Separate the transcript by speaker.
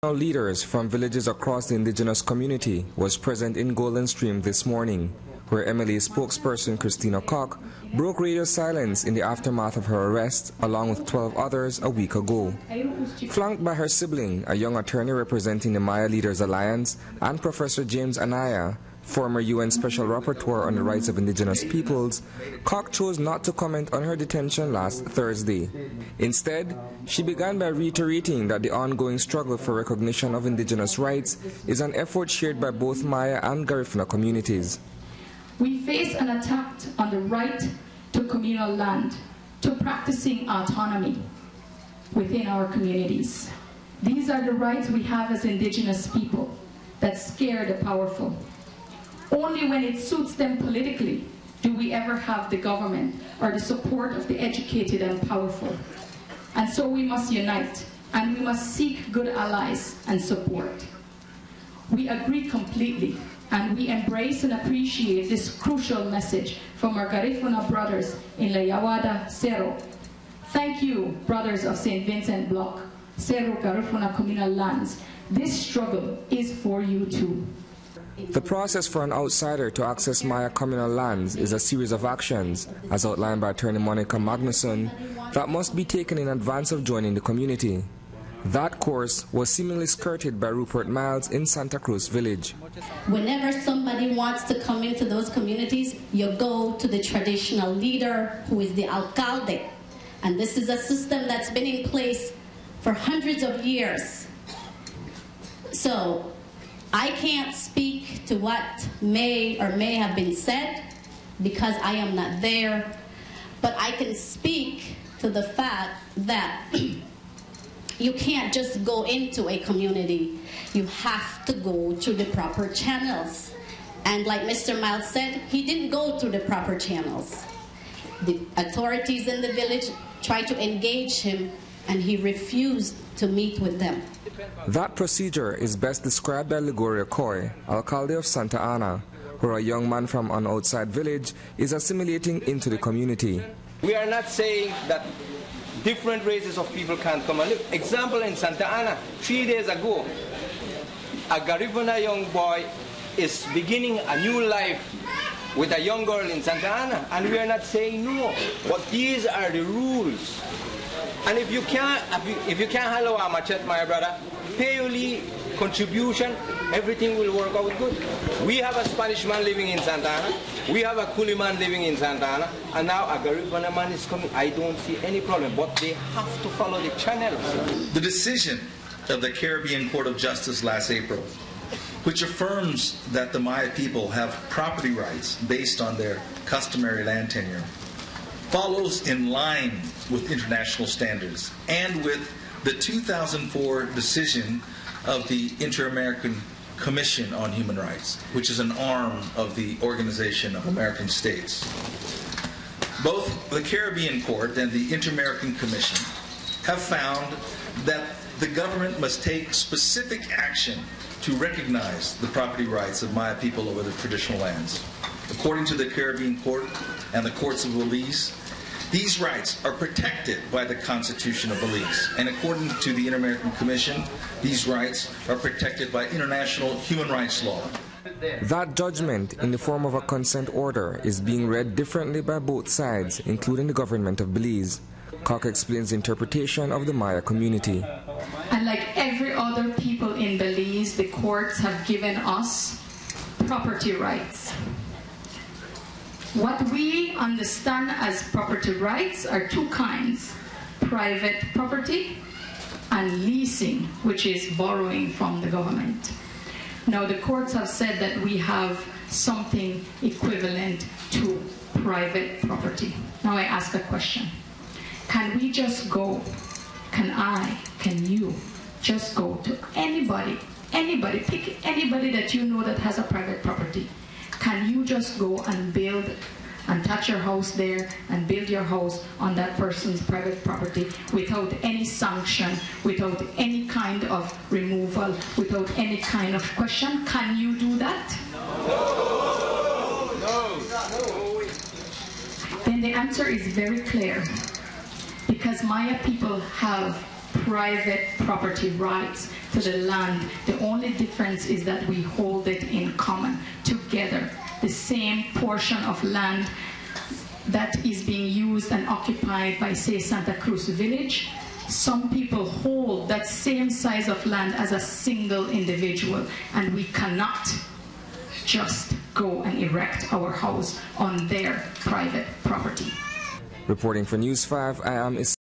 Speaker 1: Leaders from villages across the indigenous community was present in Golden Stream this morning, where MLA spokesperson Christina Koch broke radio silence in the aftermath of her arrest, along with 12 others a week ago. Flanked by her sibling, a young attorney representing the Maya Leaders Alliance, and Professor James Anaya, former UN Special Rapporteur on the Rights of Indigenous Peoples, Koch chose not to comment on her detention last Thursday. Instead, she began by reiterating that the ongoing struggle for recognition of indigenous rights is an effort shared by both Maya and Garifuna communities.
Speaker 2: We face an attack on the right to communal land, to practicing autonomy within our communities. These are the rights we have as indigenous people that scare the powerful. Only when it suits them politically do we ever have the government or the support of the educated and powerful. And so we must unite, and we must seek good allies and support. We agree completely, and we embrace and appreciate this crucial message from our Garifuna brothers in La Yawada, Cerro. Thank you, brothers of St. Vincent Block, Cerro Garifuna communal lands. This struggle is for you too.
Speaker 1: The process for an outsider to access Maya communal lands is a series of actions, as outlined by attorney Monica Magnuson, that must be taken in advance of joining the community. That course was seemingly skirted by Rupert Miles in Santa Cruz Village.
Speaker 3: Whenever somebody wants to come into those communities, you go to the traditional leader, who is the alcalde. And this is a system that's been in place for hundreds of years. So I can't speak to what may or may have been said because I am not there, but I can speak to the fact that you can't just go into a community. You have to go through the proper channels. And like Mr. Miles said, he didn't go through the proper channels. The authorities in the village tried to engage him, and he refused to meet with them.
Speaker 1: That procedure is best described by Ligoria Coy, alcalde of Santa Ana, where a young man from an outside village is assimilating into the community.
Speaker 4: We are not saying that different races of people can't come and live. Example, in Santa Ana, 3 days ago, a Garifuna young boy is beginning a new life with a young girl in Santa Ana, and we are not saying no, but these are the rules. And if you can't handle a machete, my brother, pay your contribution, everything will work out good. We have a Spanish man living in Santa Ana, we have a Coolie man living in Santa Ana, and now a Garifuna man is coming. I don't see any problem, but they have to follow the channels.
Speaker 5: The decision of the Caribbean Court of Justice last April, which affirms that the Maya people have property rights based on their customary land tenure, follows in line with international standards and with the 2004 decision of the Inter-American Commission on Human Rights, which is an arm of the Organization of American States. Both the Caribbean Court and the Inter-American Commission have found that the government must take specific action to recognize the property rights of Maya people over their traditional lands. According to the Caribbean Court and the courts of Belize, these rights are protected by the Constitution of Belize. And according to the Inter-American Commission, these rights are protected by international human rights law.
Speaker 1: That judgment, in the form of a consent order, is being read differently by both sides, including the government of Belize. Koch explains the interpretation of the Maya community.
Speaker 2: And like every other people in Belize, the courts have given us property rights. What we understand as property rights are two kinds: private property and leasing, which is borrowing from the government. Now, the courts have said that we have something equivalent to private property. Now I ask a question. Can we just go, can you just go to anybody, pick anybody that you know that has a private property? Can you just go and build and touch your house there and build your house on that person's private property without any sanction, without any kind of removal, without any kind of question? Can you do that? No. Then the answer is very clear. Because Maya people have private property rights to the land. The only difference is that we hold it in common together. The same portion of land that is being used and occupied by, say, Santa Cruz Village, some people hold that same size of land as a single individual, and we cannot just go and erect our house on their private property.
Speaker 1: Reporting for News 5, I am